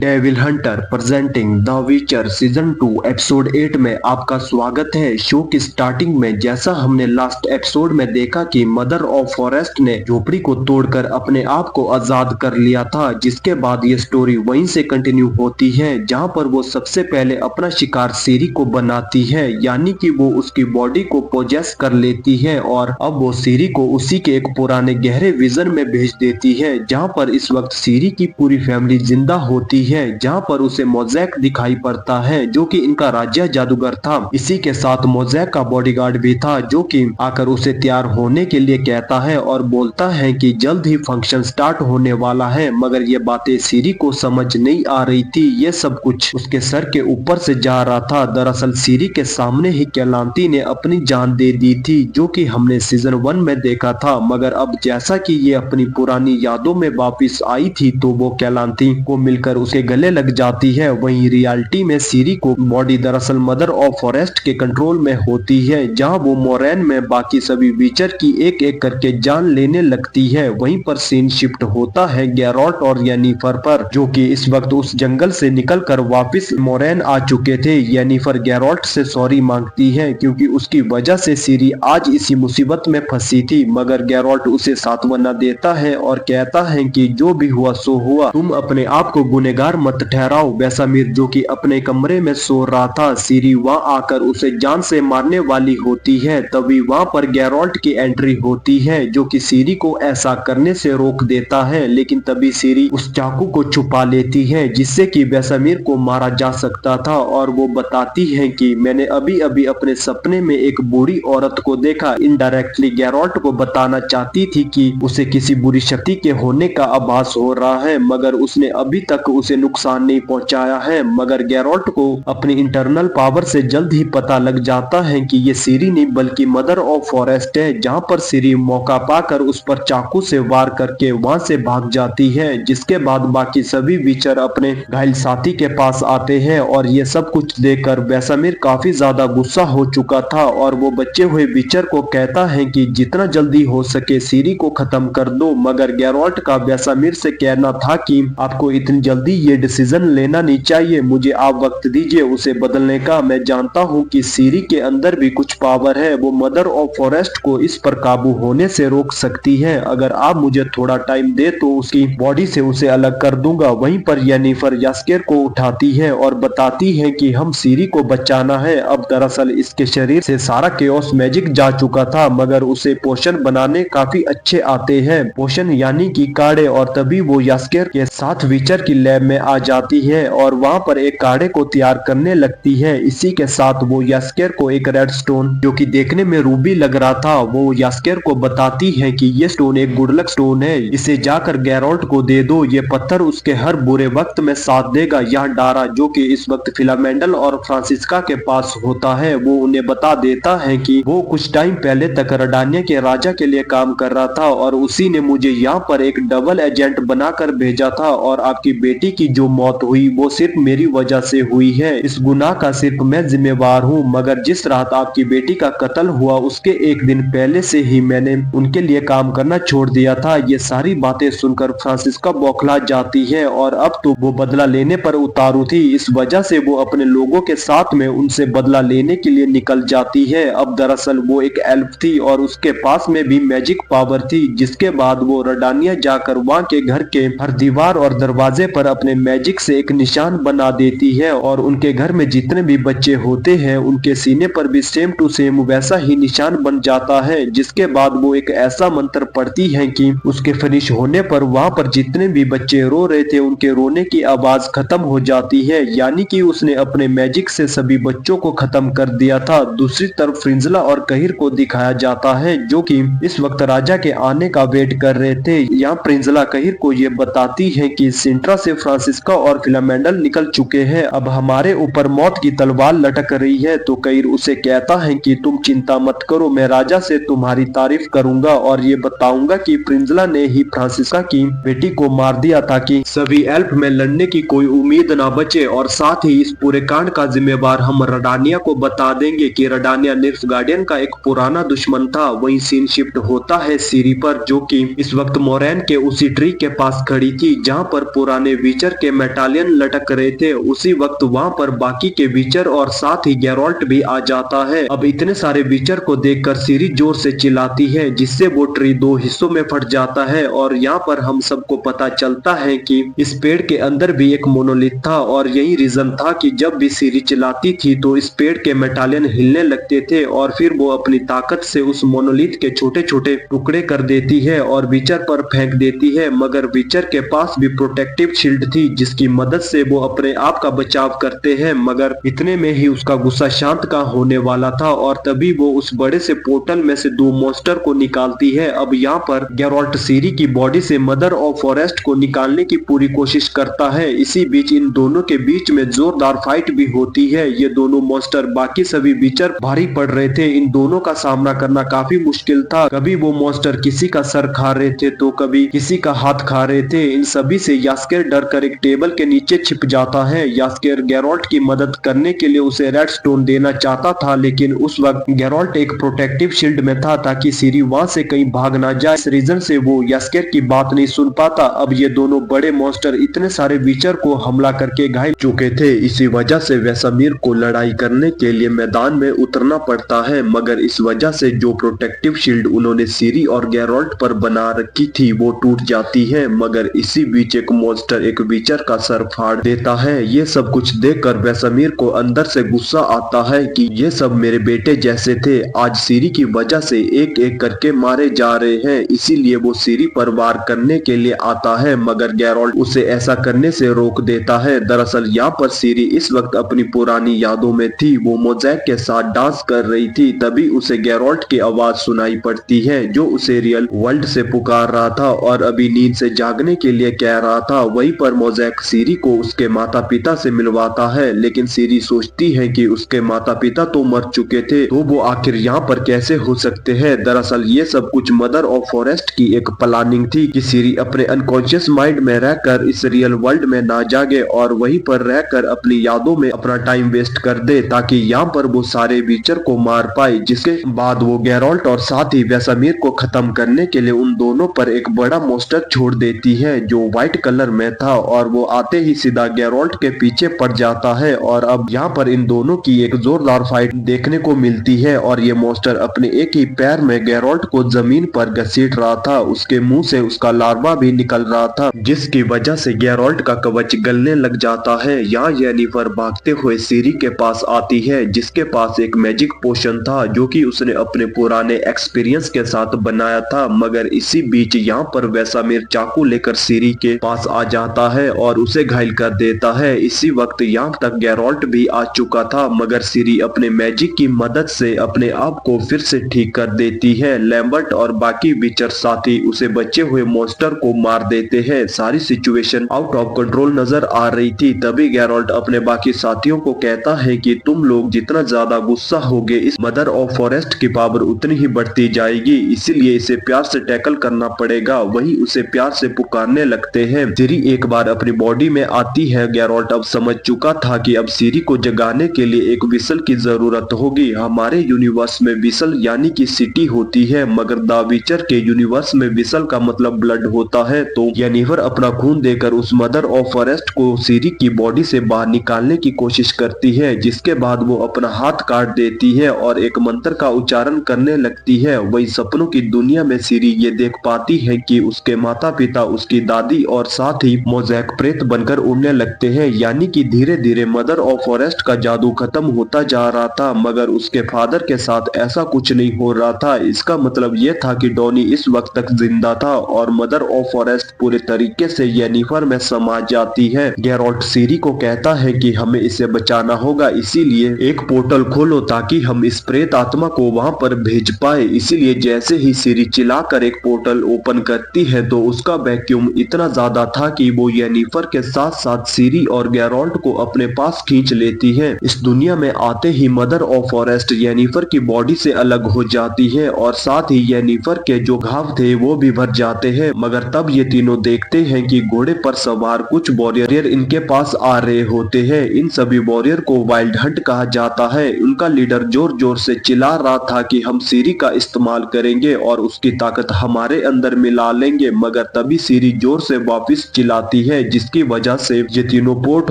Devil Hunter presenting the विचर season 2 episode 8 में आपका स्वागत है। शो की स्टार्टिंग में जैसा हमने लास्ट एपिसोड में देखा कि मदर ऑफ फॉरेस्ट ने झोपड़ी को तोड़कर अपने आप को आजाद कर लिया था, जिसके बाद ये स्टोरी वहीं से कंटिन्यू होती है जहां पर वो सबसे पहले अपना शिकार सीरी को बनाती है, यानी कि वो उसकी बॉडी को पोजेस कर लेती है और अब वो सीरी को उसी के एक पुराने गहरे विजन में भेज देती है जहां पर इस वक्त सीरी की पूरी फैमिली जिंदा होती है, जहां पर उसे मोज़ेक दिखाई पड़ता है जो कि इनका राज्य जादूगर था। इसी के साथ मोज़ेक का बॉडीगार्ड भी था जो कि आकर उसे तैयार होने के लिए कहता है और बोलता है कि जल्द ही फंक्शन स्टार्ट होने वाला है, मगर ये बातें सीरी को समझ नहीं आ रही थी। ये सब कुछ उसके सर के ऊपर से जा रहा था। दरअसल सीरी के सामने ही कैलांती ने अपनी जान दे दी थी जो कि हमने सीजन 1 में देखा था, मगर अब जैसा कि ये अपनी पुरानी यादों में वापिस आई थी तो वो कैलांती को मिलकर उसके गले लग जाती है। वहीं रियलिटी में सीरी को बॉडी दरअसल मदर ऑफ फॉरेस्ट के कंट्रोल में होती है, जहां वो मोरैन में बाकी सभी विचर की एक एक करके जान लेने लगती है। वहीं पर सीन शिफ्ट होता है गैरोट और येनिफर पर, जो कि इस वक्त उस जंगल से निकलकर वापस मोरैन आ चुके थे। येनिफर गैरोट से सॉरी मांगती है क्योंकि उसकी वजह से सीरी आज इसी मुसीबत में फंसी थी, मगर गैरोट उसे सांत्वना देता है और कहता है कि जो भी हुआ सो हुआ, तुम अपने आप को गुनहगार मत ठहराओ। बेसामीर जो कि अपने कमरे में सो रहा था, सीरी वहां आकर उसे जान से मारने वाली होती है। तभी वहां पर गैरोल्ट की एंट्री होती है जो कि सीरी को ऐसा करने से रोक देता है, लेकिन तभी सीरी उस चाकू को छुपा लेती है जिससे कि बेसामीर को मारा जा सकता था और वो बताती है कि मैंने अभी अभी अपने सपने में एक बूढ़ी औरत को देखा। इनडायरेक्टली गैरोल्ट को बताना चाहती थी कि उसे किसी बुरी शक्ति के होने का आभास हो रहा है, मगर उसने अभी तक उसे नुकसान नहीं पहुंचाया है। मगर गैरोल्ट को अपनी इंटरनल पावर से जल्द ही पता लग जाता है कि ये सीरी नहीं बल्कि मदर ऑफ फॉरेस्ट है, जहां पर सीरी मौका पाकर उस पर चाकू से वार करके वहां से भाग जाती है। जिसके बाद बाकी सभी विचर अपने घायल साथी के पास आते हैं और ये सब कुछ देखकर बेसामीर काफी ज्यादा गुस्सा हो चुका था और वो बचे हुए विचर को कहता है कि जितना जल्दी हो सके सीरी को खत्म कर दो। मगर गैरोल्ट का बेसामीर से कहना था कि आपको इतनी जल्दी ये डिसीजन लेना नहीं चाहिए, मुझे आप वक्त दीजिए उसे बदलने का। मैं जानता हूँ कि सीरी के अंदर भी कुछ पावर है, वो मदर ऑफ फॉरेस्ट को इस पर काबू होने से रोक सकती है। अगर आप मुझे थोड़ा टाइम दे तो उसकी बॉडी से उसे अलग कर दूंगा। वहीं पर येनिफर यास्केर को उठाती है और बताती है कि हम सीरी को बचाना है। अब दरअसल इसके शरीर से सारा केओस मैजिक जा चुका था, मगर उसे पोशन बनाने काफी अच्छे आते हैं, पोशन यानी कि काढ़े। और तभी वो यास्केर के साथ विचर की लैब में आ जाती है और वहां पर एक काढ़े को तैयार करने लगती है। इसी के साथ वो यास्केर को एक रेड स्टोन जो कि देखने में रूबी लग रहा था, वो यास्केर को बताती है कि ये स्टोन एक गुड लक स्टोन है, इसे जाकर गैरोल्ट को दे दो, ये पत्थर उसके हर बुरे वक्त में साथ देगा। यह डारा जो कि इस वक्त फिलामेंडल और फ्रांसिस्का के पास होता है, वो उन्हें बता देता है कि वो कुछ टाइम पहले तक रडानिया के राजा के लिए काम कर रहा था और उसी ने मुझे यहाँ पर एक डबल एजेंट बनाकर भेजा था और आपकी बेटी की जो मौत हुई वो सिर्फ मेरी वजह से हुई है। इस गुनाह का सिर्फ मैं जिम्मेवार हूँ, मगर जिस रात आपकी बेटी का कत्ल हुआ उसके एक दिन पहले से ही मैंने उनके लिए काम करना छोड़ दिया था। ये सारी बातें सुनकर फ्रांसिस्का बौखला जाती है और अब तो वो बदला लेने पर उतारू थी, इस वजह से वो अपने लोगों के साथ में उनसे बदला लेने के लिए निकल जाती है। अब दरअसल वो एक एल्फ थी और उसके पास में भी मैजिक पावर थी, जिसके बाद वो रडानिया जाकर वहाँ के घर के हर दीवार और दरवाजे पर अपने मैजिक से एक निशान बना देती है और उनके घर में जितने भी बच्चे होते हैं उनके सीने पर भी सेम टू सेम वैसा ही निशान बन जाता है। जिसके बाद वो एक ऐसा मंत्र पढ़ती है कि उसके फिनिश होने पर वहां पर जितने भी बच्चे रो रहे थे उनके रोने की आवाज खत्म हो जाती है, यानी कि उसने अपने मैजिक से सभी बच्चों को खत्म कर दिया था। दूसरी तरफ फ्रिंजला और कहिर को दिखाया जाता है जो कि इस वक्त राजा के आने का वेट कर रहे थे। यहाँ फ्रिंजला कहिर को ये बताती है कि सिंट्रा से फ्रांसिस्का और फिलामेंडल निकल चुके हैं, अब हमारे ऊपर मौत की तलवार लटक रही है। तो कहिर उसे कहता है कि तुम चिंता मत करो, मैं राजा से तुम्हारी तारीफ करूंगा और ये बताऊंगा कि फ्रिंजला ने ही फ्रांसिस्का की बेटी को मार दिया ताकि सभी एल्फ में लड़ने की कोई उम्मीद ना बचे। और साथ ही इस पूरे कांड का जिम्मेवार हम रडानिया को बता देंगे कि रडानिया निल्फ गार्डियन का एक पुराना दुश्मन था। वहीं सीन शिफ्ट होता है सीरी पर, जो कि इस वक्त मोरैन के उसी ट्री के पास खड़ी थी जहां पर पुराने विचर वीचर के मेटालियन लटक रहे थे उसी वक्त वहाँ पर बाकी के वीचर और साथ ही गैरोल्ट भी आ जाता है। अब इतने सारे वीचर को देखकर सीरी जोर से चिल्लाती है जिससे वो ट्री दो हिस्सों में फट जाता है और यहाँ पर हम सबको पता चलता है कि इस पेड़ के अंदर भी एक मोनोलिथ था और यही रीजन था कि जब भी सीरी चिल्लाती थी तो इस पेड़ के मेटालियन हिलने लगते थे और फिर वो अपनी ताकत से उस मोनोलिथ के छोटे छोटे टुकड़े कर देती है और वीचर पर फेंक देती है। मगर वीचर के पास भी प्रोटेक्टिव शील्ड थी जिसकी मदद से वो अपने आप का बचाव करते हैं। मगर इतने में ही उसका गुस्सा शांत का होने वाला था और तभी वो उस बड़े से पोर्टल में से दो मॉन्स्टर को निकालती है। अब यहाँ पर गैरोल्ट सीरी की बॉडी से मदर ऑफ फॉरेस्ट को निकालने की पूरी कोशिश करता है। इसी बीच इन दोनों के बीच में जोरदार फाइट भी होती है। ये दोनों मॉन्स्टर बाकी सभी वीचर भारी पड़ रहे थे। इन दोनों का सामना करना काफी मुश्किल था। कभी वो मॉन्स्टर किसी का सर खा रहे थे तो कभी किसी का हाथ खा रहे थे। इन सभी से यास्केर डर कर एक टेबल के नीचे छिप जाता है। यास्केर गैरोल्ट की मदद करने के लिए उसे रेड स्टोन देना चाहता था लेकिन उस वक्त गैरोल्ट एक प्रोटेक्टिव शील्ड में था ताकि सीरी वहां से कहीं भाग ना जाए। इस रीजन से वो यास्केर की बात नहीं सुन पाता। अब ये दोनों बड़े मॉन्स्टर इतने सारे वीचर को हमला करके घायल चुके थे। इसी वजह से वेसामीर को लड़ाई करने के लिए मैदान में उतरना पड़ता है। मगर इस वजह से जो प्रोटेक्टिव शील्ड उन्होंने सीरी और गैरोल्ट पर बना रखी थी वो टूट जाती है। मगर इसी बीच एक मॉन्स्टर एक वीचर का सर फाड़ देता है। ये सब कुछ देखकर वेसामीर को अंदर से गुस्सा आता है कि ये सब मेरे बेटे जैसे थे, आज सीरी की वजह से एक एक करके मारे जा रहे हैं। इसीलिए वो सीरी पर वार करने के लिए आता है मगर गैरोल्ट उसे ऐसा करने से रोक देता है। दरअसल यहाँ पर सीरी इस वक्त अपनी पुरानी यादों में थी। वो मोज़ैक के साथ डांस कर रही थी। तभी उसे गैरोल्ट की आवाज सुनाई पड़ती है जो उसे रियल वर्ल्ड से पुकार रहा था और अभी नींद से जागने के लिए कह रहा था। वहीं पर मोज़ैक सीरी को उसके माता पिता से मिलवाता है लेकिन सीरी सोचती है कि उसके माता पिता तो मर चुके थे तो वो आखिर यहाँ पर कैसे हो सकते हैं। दरअसल ये सब कुछ मदर ऑफ फॉरेस्ट की एक प्लानिंग थी कि सीरी अपने अनकॉन्शियस माइंड में रहकर इस रियल वर्ल्ड में ना जागे और वहीं पर रहकर अपनी यादों में अपना टाइम वेस्ट कर दे ताकि यहाँ पर वो सारे वीचर को मार पाए। जिसके बाद वो गैरोल्ट और साथ ही वेसामीर को खत्म करने के लिए उन दोनों पर एक बड़ा मॉन्स्टर छोड़ देती है जो व्हाइट कलर में था और वो आते ही सीधा गैरोल्ट के पीछे पड़ जाता है। और अब यहाँ पर इन दोनों की एक जोरदार फाइट देखने को मिलती है और ये मॉन्स्टर अपने एक ही पैर में गैरोल्ट को जमीन पर घसीट रहा था। उसके मुंह से उसका लार्वा भी निकल रहा था जिसकी वजह से गैरोल्ट का कवच गलने लग जाता है। यहाँ येनिफर भागते हुए सीरी के पास आती है जिसके पास एक मैजिक पोशन था जो कि उसने अपने पुराने एक्सपीरियंस के साथ बनाया था। मगर इसी बीच यहाँ पर वेसामीर चाकू लेकर सीरी के पास आ जाता है और उसे घायल कर देता है। इसी वक्त यहाँ तक गैरोल्ट भी आ चुका था मगर सीरी अपने मैजिक की मदद से अपने आप को फिर से ठीक कर देती है। लैम्बर्ट और बाकी विचर साथी उसे बचे हुए मॉन्स्टर को मार देते हैं। सारी सिचुएशन आउट ऑफ कंट्रोल नजर आ रही थी। तभी गैरोल्ट अपने बाकी साथियों को कहता है कि तुम लोग जितना ज्यादा गुस्सा होगे इस मदर ऑफ फॉरेस्ट की पावर उतनी ही बढ़ती जाएगी, इसीलिए इसे प्यार से टैकल करना पड़ेगा। वही उसे प्यार से पुकारने लगते हैं। सीरी एक बार अपनी बॉडी में आती है। गैरोल्ट अब समझ चुका था कि अब सीरी को जगाने के लिए एक विसल की जरूरत होगी। हमारे यूनिवर्स में विसल यानी कि सिटी होती है मगर द विचर के यूनिवर्स में विसल का मतलब ब्लड होता है। तो येनिफर अपना खून देकर उस मदर ऑफ फॉरेस्ट को सीरी की बॉडी से बाहर निकालने की कोशिश करती है जिसके बाद वो अपना हाथ काट देती है और एक मंत्र का उच्चारण करने लगती है। वही सपनों की दुनिया में सीरी ये देख पाती है कि उसके माता पिता, उसकी दादी और साथ ही मोज़ैक प्रेत बनकर उड़ने लगते हैं। यानी कि धीरे धीरे मदर ऑफ फॉरेस्ट का जादू खत्म होता जा रहा था मगर उसके फादर के साथ ऐसा कुछ नहीं हो रहा था। इसका मतलब ये था कि डॉनी इस वक्त तक जिंदा था और मदर ऑफ फॉरेस्ट पूरे तरीके से येनिफर में समा जाती है। गैरोल्ट सीरी को कहता है कि हमें इसे बचाना होगा, इसीलिए एक पोर्टल खोलो ताकि हम इस प्रेत आत्मा को वहां पर भेज पाए। इसीलिए जैसे ही सीरी चिल्लाकर एक पोर्टल ओपन करती है तो उसका वैक्यूम इतना ज्यादा था कि वो येनिफर के साथ साथ सीरी और गैरोल्ट को अपने पास खींच लेती है। इस दुनिया में आते ही मदर ऑफ फॉरेस्ट येनिफर की बॉडी से अलग हो जाती है और साथ ही येनिफर के जो घाव थे वो भी भर जाते हैं। मगर तब ये तीनों देखते हैं कि घोड़े पर सवार कुछ वॉरियर इनके पास आ रहे होते हैं। इन सभी वॉरियर को वाइल्ड हंट कहा जाता है। उनका लीडर जोर जोर से चिल्ला रहा था कि हम सीरी का इस्तेमाल करेंगे और उसकी ताकत हमारे अंदर मिला लेंगे। मगर तभी सीरी जोर से वापस चिल्लाती है है, जिसकी वजह से ये तीनों पोर्ट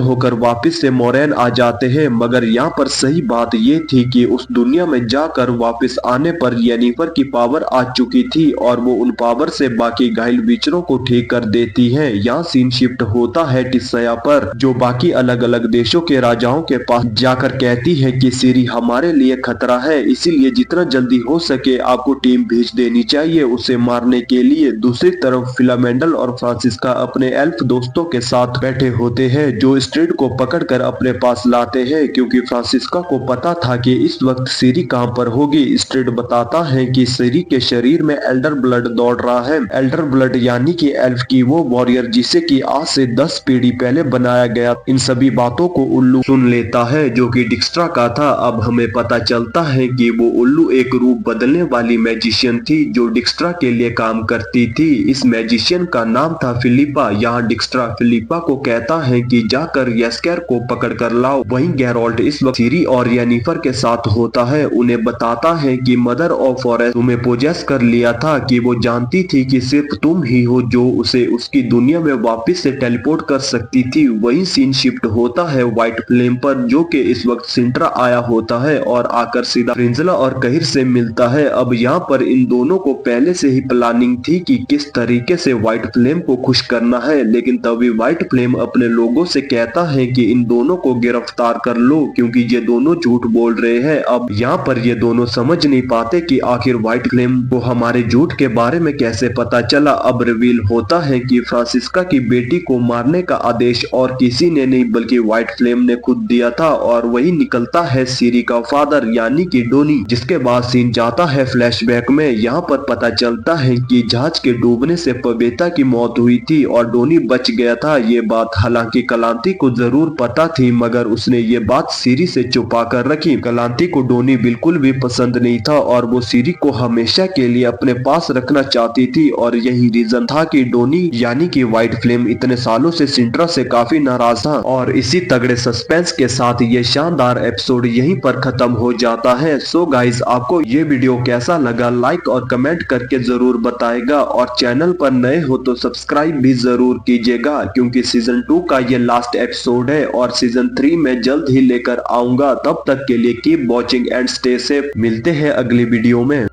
होकर वापस से मोरैन आ जाते हैं। मगर यहाँ पर सही बात ये थी कि उस दुनिया में जाकर वापस आने पर येनिफर की पावर आ चुकी थी और वो उन पावर से बाकी घायल विचरों को ठीक कर देती है। यहाँ सीन शिफ्ट होता है टिसया पर, जो बाकी अलग अलग देशों के राजाओं के पास जाकर कहती है कि सीरी हमारे लिए खतरा है, इसीलिए जितना जल्दी हो सके आपको टीम भेज देनी चाहिए उसे मारने के लिए। दूसरी तरफ फिलामेंडल और फ्रांसिस्का अपने एल्फ दोस्तों के साथ बैठे होते हैं, जो स्ट्रेड को पकड़कर अपने पास लाते हैं, क्योंकि फ्रांसिस्का को पता था कि इस वक्त सीरी कहां पर होगी। स्ट्रेड बताता है कि सीरी के शरीर में एल्डर ब्लड दौड़ रहा है। एल्डर ब्लड यानी कि एल्फ की वो वॉरियर जिसे कि आज से 10 पीढ़ी पहले बनाया गया। इन सभी बातों को उल्लू सुन लेता है, जो कि डिक्स्ट्रा का था। अब हमें पता चलता है कि वो उल्लू एक रूप बदलने वाली मैजिशियन थी, जो डिक्स्ट्रा के लिए काम करती थी। इस मैजिशियन का नाम था फिलिपा। यहाँ डिक्स्ट्रा फिलिपा को कहता है कि जाकर येस्केर को पकड़ कर लाओ। वहीं गैरोल्ट इस वक्त सीरी और येनिफर के साथ होता है। उन्हें बताता है कि मदर ऑफ फॉरेस्ट तुम्हें पोजेस कर लिया था, कि वो जानती थी कि सिर्फ तुम ही हो जो उसे उसकी दुनिया में वापस से टेलीपोर्ट कर सकती थी। वहीं सीन शिफ्ट होता है व्हाइट फ्लेम पर, जो कि इस वक्त सिंट्रा आया होता है और आकर सीधा फ्रिंजला और कहिर से मिलता है। अब यहाँ पर इन दोनों को पहले से ही प्लानिंग थी कि किस तरीके से व्हाइट फ्लेम को खुश करना है, लेकिन तभी व्हाइट फ्लेम अपने लोगों से कहता है कि इन दोनों को गिरफ्तार कर लो, क्योंकि ये दोनों झूठ बोल रहे हैं। अब यहाँ पर ये दोनों समझ नहीं पाते कि आखिर व्हाइट फ्लेम को हमारे झूठ के बारे में कैसे पता चला। अब रिवील होता है कि फ्रांसिस्का की बेटी को मारने का आदेश और किसी ने नहीं बल्कि व्हाइट फ्लेम ने खुद दिया था, और वही निकलता है सीरी का फादर यानी कि डोनी। जिसके बाद सीन जाता है फ्लैशबैक में। यहाँ पर पता चलता है कि जहाज के डूबने से पवेता की मौत हुई थी और डोनी बच गया था। ये बात हालांकि कलांती को जरूर पता थी, मगर उसने ये बात सीरी से छुपा कर रखी। कलांती को डोनी बिल्कुल भी पसंद नहीं था और वो सीरी को हमेशा के लिए अपने पास रखना चाहती थी, और यही रीजन था कि डोनी यानी कि व्हाइट फ्लेम इतने सालों से सिंट्रा से काफी नाराज था। और इसी तगड़े सस्पेंस के साथ ये शानदार एपिसोड यहीं पर खत्म हो जाता है। सो गाइज, आपको ये वीडियो कैसा लगा लाइक और कमेंट करके जरूर बताएगा, और चैनल पर नए हो तो सब्सक्राइब भी जरूर कीजिएगा, क्योंकि सीजन 2 का ये लास्ट एपिसोड है और सीजन 3 में जल्द ही लेकर आऊंगा। तब तक के लिए keep watching and stay safe. मिलते हैं अगली वीडियो में।